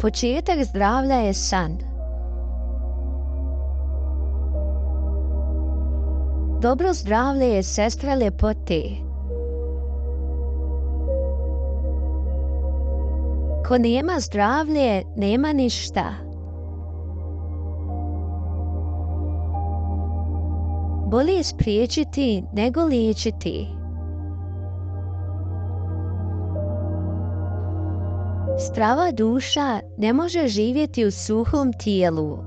Početak zdravlja je san. Dobro zdravlje je sestra ljepote. Ko nema zdravlje, nema ništa. Bolje spriječiti nego liječiti. Zdrava duša ne može živjeti u suhom tijelu.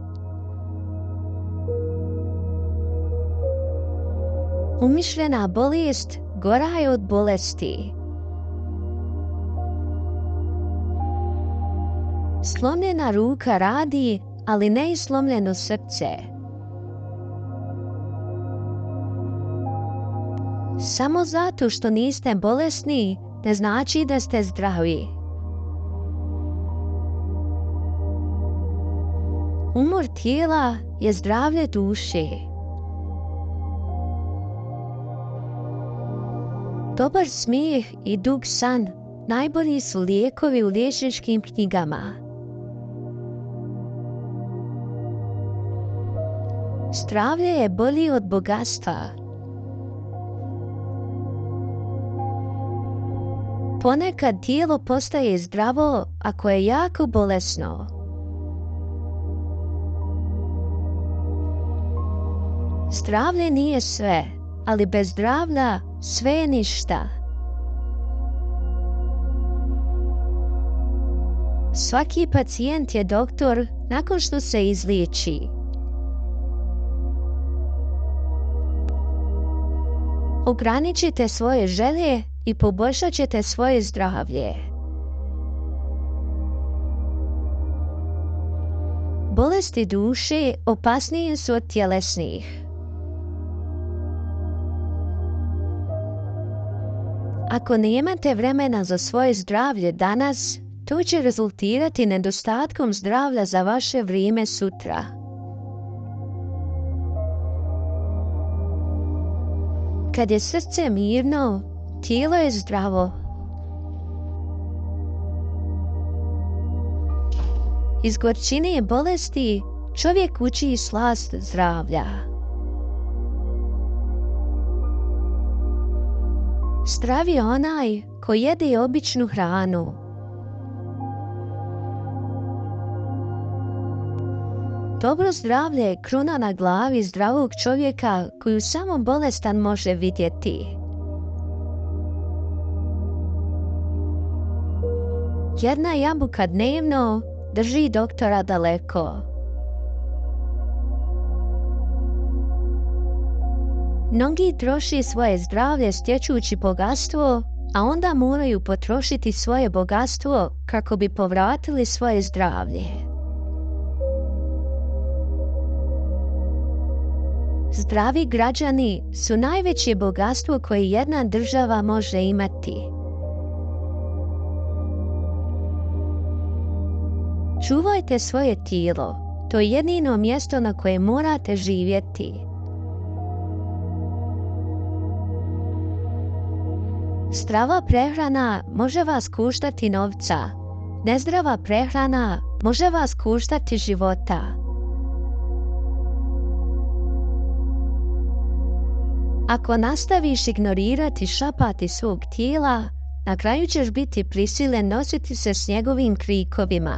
Umišljena bolest gora je od bolesti. Slomljena ruka radi, ali ne i slomljeno srce. Samo zato što niste bolesni, ne znači da ste zdravi. Umor tijela je zdravlje duše. Dobar smijeh i dug san najbolji su lijekovi u liječničkim knjigama. Zdravlje je bolje od bogatstva. Ponekad tijelo postaje zdravo ako je jako bolesno. Zdravlje nije sve, ali bez zdravlja sve je ništa. Svaki pacijent je doktor nakon što se izliječi. Ograničite svoje želje i poboljšat ćete svoje zdravlje. Bolesti duše opasnije su od tjelesnih. Ako nemate vremena za svoje zdravlje danas, to će rezultirati nedostatkom zdravlja za vaše vrijeme sutra. Kad je srce mirno, tijelo je zdravo. Iz gorčine bolesti čovjek uči slast zdravlja. Zdrav je onaj ko jede običnu hranu. Dobro zdravlje je kruna na glavi zdravog čovjeka koju samo bolestan može vidjeti. Jedna jabuka dnevno drži doktora daleko. Mnogi troši svoje zdravlje stječući bogatstvo, a onda moraju potrošiti svoje bogatstvo kako bi povratili svoje zdravlje. Zdravi građani su najveće bogatstvo koje jedna država može imati. Čuvajte svoje tijelo, to je jedino mjesto na koje morate živjeti. Zdrava prehrana može vas koštati novca, nezdrava prehrana može vas koštati života. Ako nastaviš ignorirati šapati svog tijela, na kraju ćeš biti prisiljen nositi se s njegovim krikovima.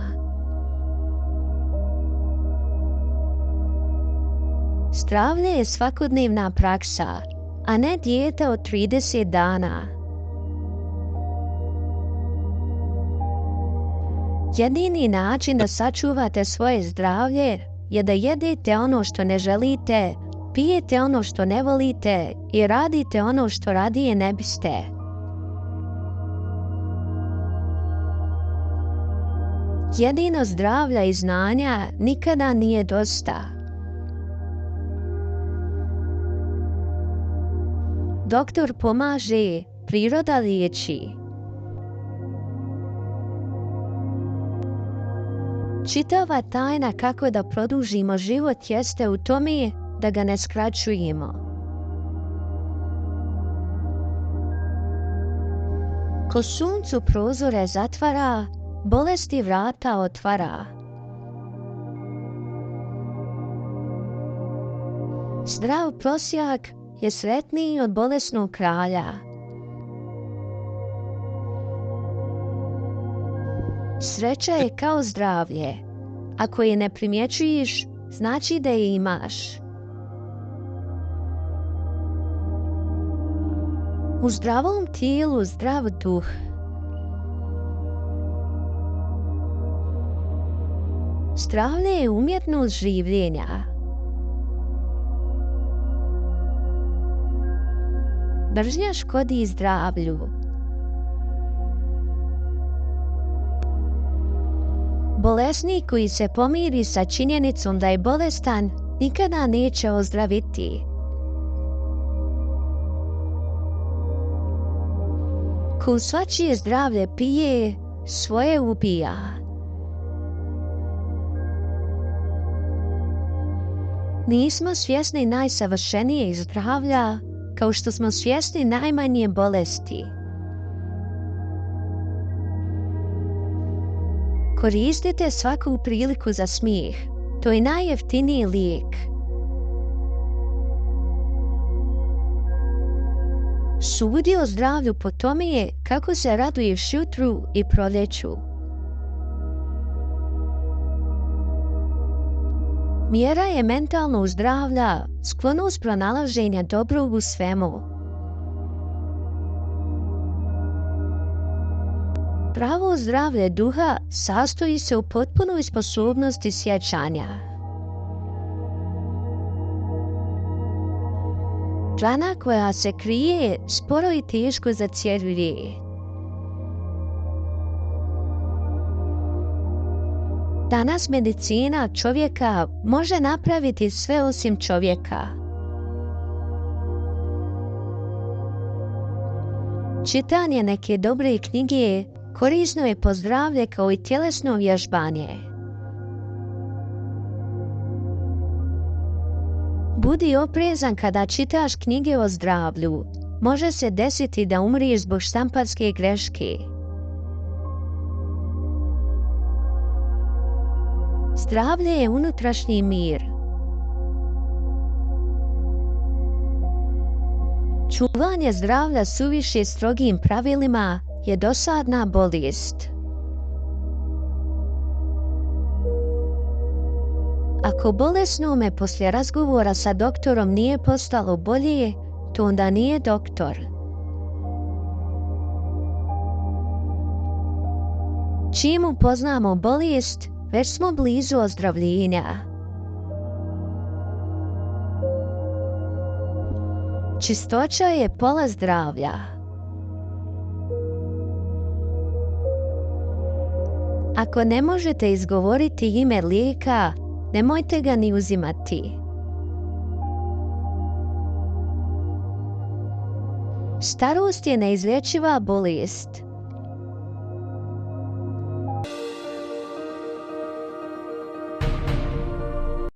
Zdravlje je svakodnevna praksa, a ne dijeta od 30 dana. Jedini način da sačuvate svoje zdravlje je da jedete ono što ne želite, pijete ono što ne volite i radite ono što radije ne biste. Jedino zdravlja i znanja nikada nije dosta. Doktor pomaže, priroda liječi. Čitava tajna kako da produžimo život jeste u tome da ga ne skraćujemo. Ko suncu prozore zatvara, bolesti vrata otvara. Zdrav prosjak je sretniji od bolesnog kralja. Sreća je kao zdravlje. Ako je ne primjećuješ, znači da je imaš. U zdravom tijelu zdrav duh. Zdravlje je umjetnost življenja. Mržnja škodi zdravlju. Bolesnik koji se pomiri sa činjenicom da je bolestan, nikada neće ozdraviti. Ko svačije zdravlje pije, svoje ubija. Nismo svjesni najsavršenijeg zdravlja, kao što smo svjesni najmanje bolesti. Koristite svaku priliku za smijeh. To je najjeftiniji lijek. Sudi o zdravlju po tome je kako se raduješ jutru i proljeću. Mjera je mentalnog zdravlja, sklonost pronalaženja dobrog u svemu. Pravo zdravlje duha sastoji se u potpunoj sposobnosti sjećanja. Rana koja se krije sporo i teško zacjevljuje. Danas medicina čovjeka može napraviti sve osim čovjeka. Čitanje neke dobre knjige korisno je po zdravlje kao i tjelesno vježbanje. Budi oprezan kada čitaš knjige o zdravlju. Može se desiti da umriješ zbog štamparske greške. Zdravlje je unutrašnji mir. Čuvanje zdravlja suviše strogim pravilima je dosadna bolest. Ako bolesnome poslije razgovora sa doktorom nije postalo bolje, to onda nije doktor. Čim upoznamo bolest, već smo blizu ozdravljenja. Čistoća je pola zdravlja. Ako ne možete izgovoriti ime lijeka, nemojte ga ni uzimati. Starost je neizlječiva bolest.